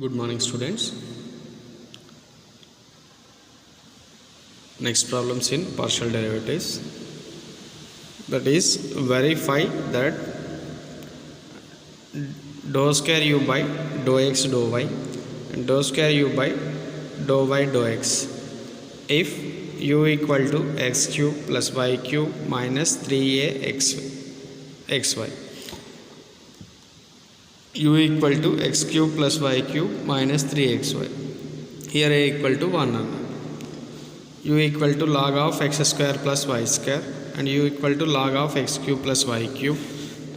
Good morning, students. Next problems in partial derivatives, that is verify that dou square u by dou x dou y and dou square u by dou y dou x if u equal to x cube plus y cube minus 3a xy. U equal to x cube plus y cube minus 3xy. Here a equal to 1 u equal to log of x square plus y square and u equal to log of x cube plus y cube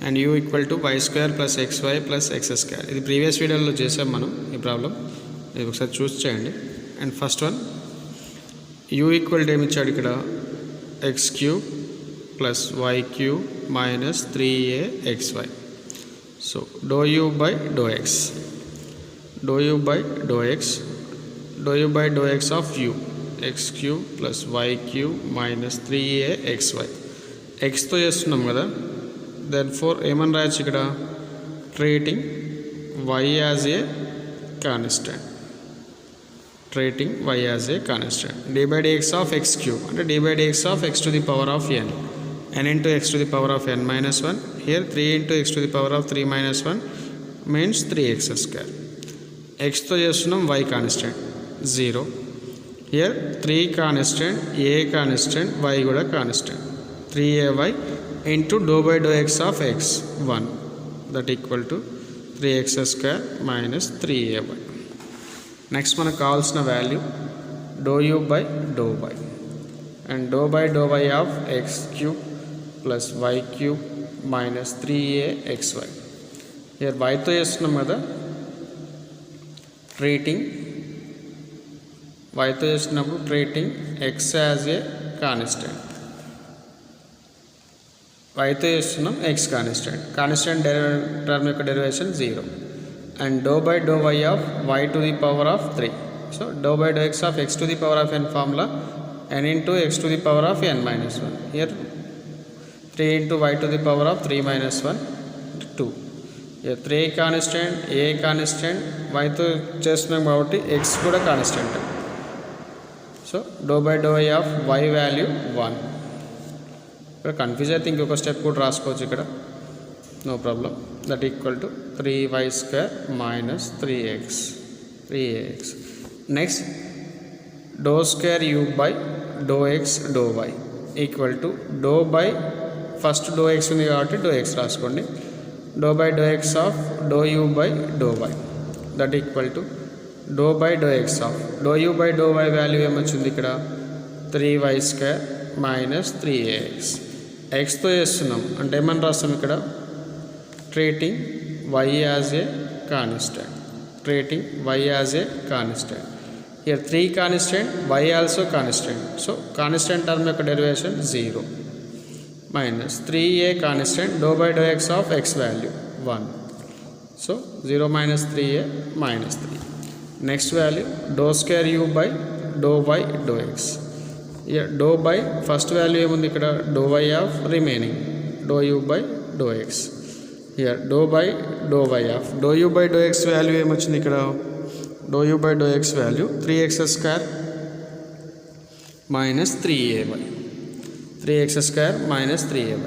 and u equal to y square plus xy plus x square. ఇది previous వీడియోలో చేసాం మనం ఈ problem. ఇది ఒకసారి చూసి చేయండి. And first one u equal to ఏమి ఇచ్చాడు ఇక్కడ x cube plus y cube minus 3a xy. So dou u by dou x, dou u by dou x, dou u by dou x of u, x cube plus y cube minus 3a xy. x తో చేస్తున్నాం కదా, therefore ఏమని రాయొచ్చు ఇక్కడ treating y as a constant, treating y as a constant. d by dx of x cube అంటే d by dx of x to the power of n into x to the power of n minus 1. Here 3 into x to the power of 3 minus 1 means 3x square. x తో చేస్తున్నాం y constant 0. Here 3 constant, a constant, y కూడా constant 3ay into dou by dou x of x 1 that equal to 3x square minus 3ay. Next మనకు కావాల్సిన value dou u by dou y and dou by dou y of x cube plus y cube minus 3a xy. Here y తో చేస్తున్నాం కదా, treating y తో చేస్తున్నప్పుడు treating x as a constant, y తో చేస్తున్నాం x constant, constant term యొక్క derivation 0 and dou by dou y of y to the power of 3. So dou by dou x of x to the power of n formula n into x to the power of n minus 1. Here 3 into y to the power of 3 minus 1 2. Here 3 constant, a constant, y తో చేస్తున్నాం కాబట్టి x కూడా constant. So dou by dou y of y value 1. ఇక్కడ confuse అయితే ఇంకొక step కూడా రాసుకోవచ్చు ఇక్కడ, no problem. That equal to 3y square minus 3ax. Next dou square u by dou x dou y equal to dou by first dou x ఉంది కాబట్టి dou x రాసుకోండి, dou by dou x of dou u by dou y that equal to dou by dou x of dou u by dou y value ఏమొచ్చింది ఇక్కడ 3y square minus 3ax. xతో చేస్తున్నాం అంటే ఏమని రాస్తాం ఇక్కడ treating y as a constant, treating y as a constant. Here 3 constant, y also constant. So constant term యొక్క derivation 0 minus 3a constant dou by dou x of x value 1. So 0 minus 3a minus 3. Next value dou square u by dou y dou x. Here dou by first value ఏముంది ఇక్కడ dou y of remaining dou u by dou x. Here dou by dou y of dou u by dou x value ఏమొచ్చింది ఇక్కడ dou u by dou x value 3x square minus 3ay, 3x square minus 3ay.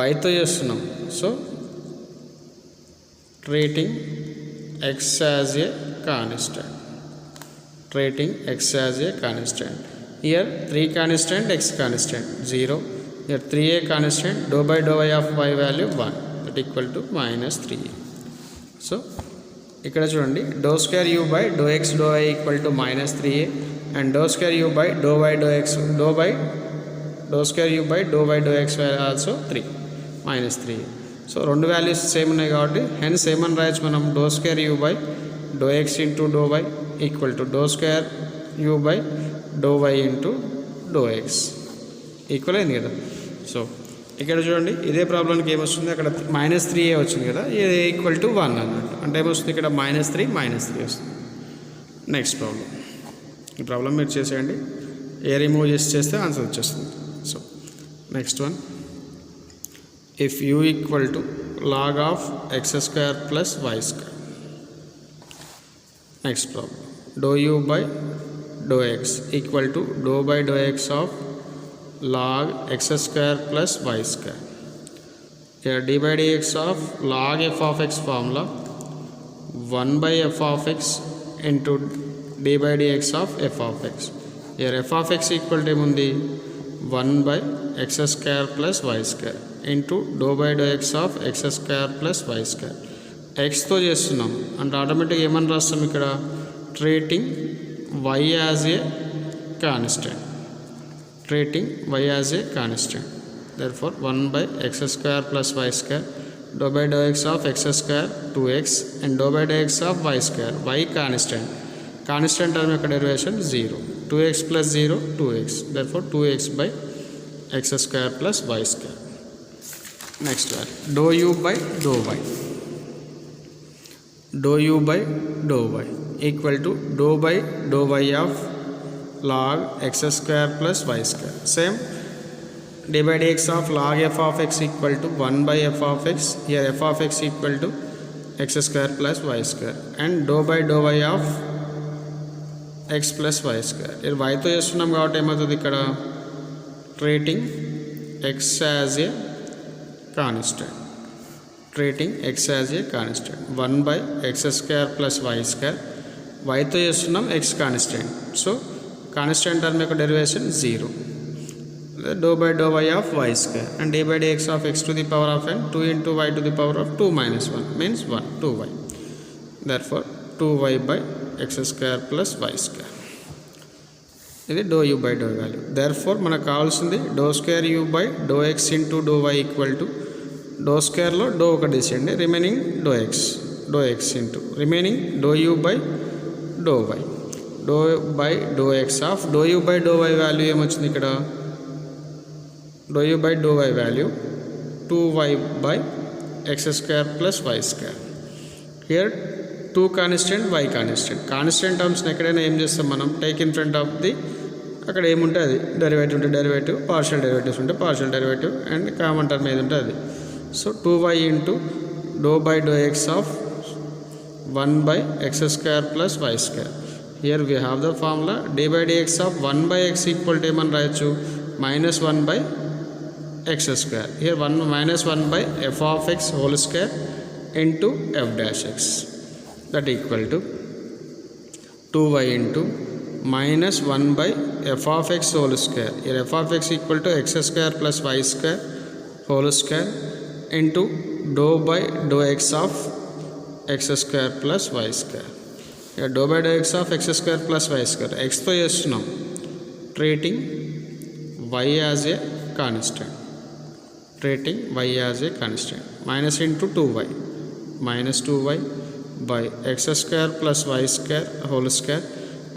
y తో చేస్తున్నాం, so treating x as a constant, treating x as a constant. Here 3 constant, x constant 0. Here 3a constant, dou by dou y of y value 1 that equal to minus 3a. So ఇక్కడ చూడండి dou square u by dou x dou y equal to minus 3a and dou square u by dou y dou x dou square u by dou y dou x also 3 minus 3a. So రెండు values same ఉన్నాయి కాబట్టి hence ఏమని రాయొచ్చు మనం dou square u by dou x into dou y equal to dou square u by dou y into dou x equal అయింది కదా. So ఇక్కడ చూడండి ఇదే ప్రాబ్లంకి ఏమొస్తుంది, అక్కడ మైనస్ 3a వచ్చింది కదా, ఇది ఈక్వల్ టు 1 అన్నట్టు, అంటే ఏమొస్తుంది ఇక్కడ -3 వస్తుంది. నెక్స్ట్ ప్రాబ్లం, ఈ ప్రాబ్లం మీరు చేసేయండి, ఏ రిమూవ్ చేస్తే ఆన్సర్ వచ్చేస్తుంది. So next one if u equal to log of x square plus y square Next problem, dou u by dou x equal to dou by dou x of log x square plus y square. Here d by dx of log f of x formula 1 by f of x into d by dx of f of x. Here f of x equal to 1 by x square plus y square into dou by dou x of x square plus y square. x తో చేస్తున్నాం అంటే ఆటోమేటిక్గా ఏమని రాస్తాం ఇక్కడ, treating y as a constant, treating y as a constant. therefore 1 by x square plus y square dou by dou x of x square 2x and dou by dou x of y square, y constant, constant term యొక్క derivation 0, 2x plus 0 2x, therefore 2x by x square plus y square. Next one, dou u by dou y, dou u by dou y equal to dou by dou y of log x square plus y square. Same, d by dx of log f of x equal to 1 by f of x. Here f of x equal to x square plus y square and dou by dou y of x plus y square. Here y తో చేస్తున్నాం కాబట్టి ఏమవుతుంది ఇక్కడ, treating x as a constant, treating x as a constant 1 by x square plus y square. y తో చేస్తున్నాం x constant, so constant term యొక్క derivation 0, dou by dou y of y square and d by dx of x to the power of n 2 into y to the power of 2 minus 1 means 1, 2y, therefore 2y by x square plus y square. ఇది dou u by dou y value. therefore మనకు కావాల్సింది dou square u by dou x into dou y equal to dou squareలో dou ఒకటి తీసేయండి, remaining dou x into remaining dou u by dou y, dou by dou x of dou u by dou y value ఏమొచ్చింది ఇక్కడ, dou u by dou y value 2y by x square plus y square. Here 2 constant, y constant. Constant terms ఎక్కడైనా ఏం చేస్తాం మనం, take in front of the, అక్కడ ఏముంటే అది, derivative ఉంటే డెరివేటివ్, పార్షియల్ డెరివేటివ్స్ ఉంటే partial derivative and common term ఏది ఉంటే అది. So 2y into dou by dou x of 1 by x square plus y square. Here we have the formula d by dx of 1 by x equal to ఏమని రాయొచ్చు, minus 1 by x square. Here 1 minus 1 by f of x whole square into f dash x, that equal to 2y into minus 1 by f of x whole square. Here f of x equal to x square plus y square whole square into dou by dou x of x square plus y square. Here dou by dou x of x square plus y square, x తో చేస్తున్నాం, treating y as a constant, treating y as a constant, minus into 2y, minus 2y by x square plus y square whole square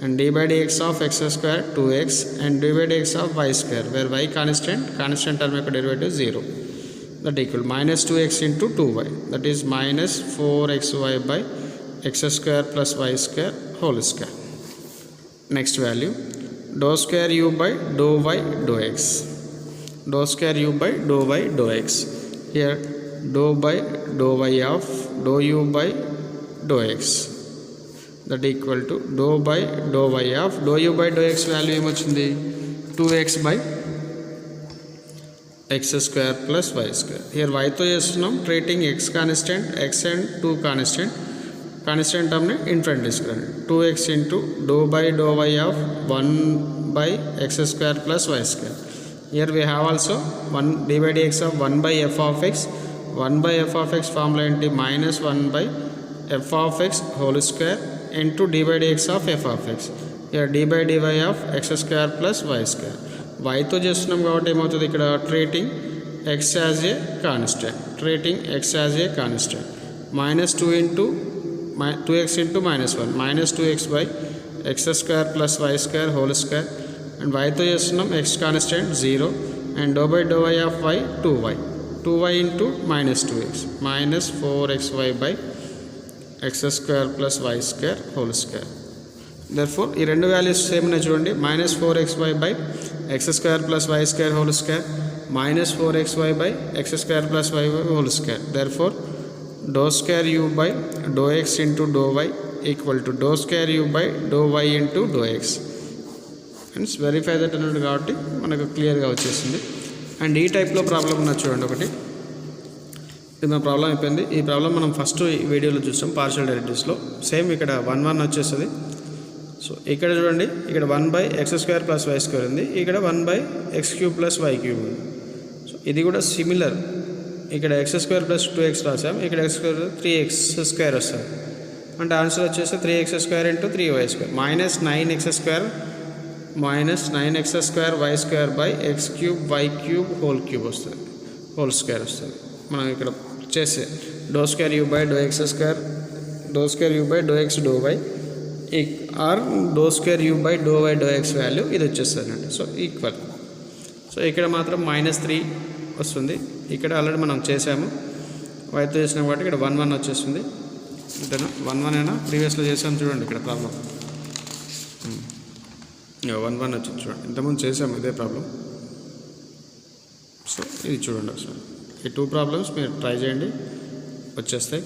and d by dx of x square 2x and d by dx of y square, where y constant, constant term యొక్క derivative 0, that equal minus 2x into 2y, that is minus 4xy by x square plus y square whole square. Next value, dou square u by dou y dou x, dou square u by dou y dou x. Here dou by dou y of dou u by dou x, that equal to dou by dou y of dou u by dou x value ఏమొచ్చింది, 2x by x square plus y square. Here y తో చేస్తున్నాం, treating x constant, x and 2 constant, constant term ని in front తీసుకురండి, 2x into dou by dou y of 1 by x square plus y square. Here we have also 1 d by dx of 1 by f of x, 1 by f of x formula ఏంటి, minus 1 by f of x whole square into d by dx of f of x. Here d by dy of x square plus y square. y తో చేస్తున్నాం కాబట్టి ఏమవుతుంది ఇక్కడ, treating x as a constant, treating x as a constant, minus 2x into minus 1, minus 2x by x square plus y square whole square and y తో చేస్తున్నాం x constant 0 and dou by dou y of y 2y into minus 2x, minus 4xy by x square plus y square whole square. Therefore ఈ రెండు values same ఉన్నాయి చూడండి, minus 4xy by x square plus y square whole square, minus 4xy by x square plus y whole square. Therefore dou square u by dou x into dou y equal to dou square u by dou y into dou x. Friends verify that అన్నాడు కాబట్టి మనకు క్లియర్గా వచ్చేసింది. And ఈ టైప్లో problem ఉన్నది చూడండి ఒకటి. ఇది మన ప్రాబ్లం అయిపోయింది. ఈ ప్రాబ్లం మనం ఫస్ట్ వీడియోలో చూసాం పార్షియల్ డెరివేటివ్స్లో. సేమ్ ఇక్కడ 1 వచ్చేస్తుంది. సో ఇక్కడ చూడండి, ఇక్కడ 1/x² + y² ఉంది, ఇక్కడ 1/x³ + y³ ఉంది. సో ఇది కూడా సిమిలర్. ఇక్కడ x² + 2x రాసాం, ఇక్కడ x² 3x² వస్తుంది. అంటే ఆన్సర్ వచ్చేసి 3x² × 3y² -9x² y² y³ వస్తుంది, హోల్ స్క్వేర్ వస్తుంది. మనం ఇక్కడ చేస్తే dou square u by dou x², dou square u by dou x dou y or dou square u by dou y dou x value ఇది వచ్చేస్తుంది అండి. So equal. So ఇక్కడ మాత్రం -3 వస్తుంది. ఇక్కడ ఆల్రెడీ మనం చేసాము, వైతో చేసినాం కాబట్టి ఇక్కడ 1 వచ్చేస్తుంది. అంతేనా? 1 అయినా ప్రీవియస్లో చేసాము చూడండి. ఇక్కడ ప్రాబ్లం 1 వచ్చింది చూడండి. ఇంతకుముందు చేసాము ఇదే ప్రాబ్లం. సో ఇది చూడండి ఒకసారి. ఈ 2 ప్రాబ్లమ్స్ మీరు ట్రై చేయండి, వచ్చేస్తాయి.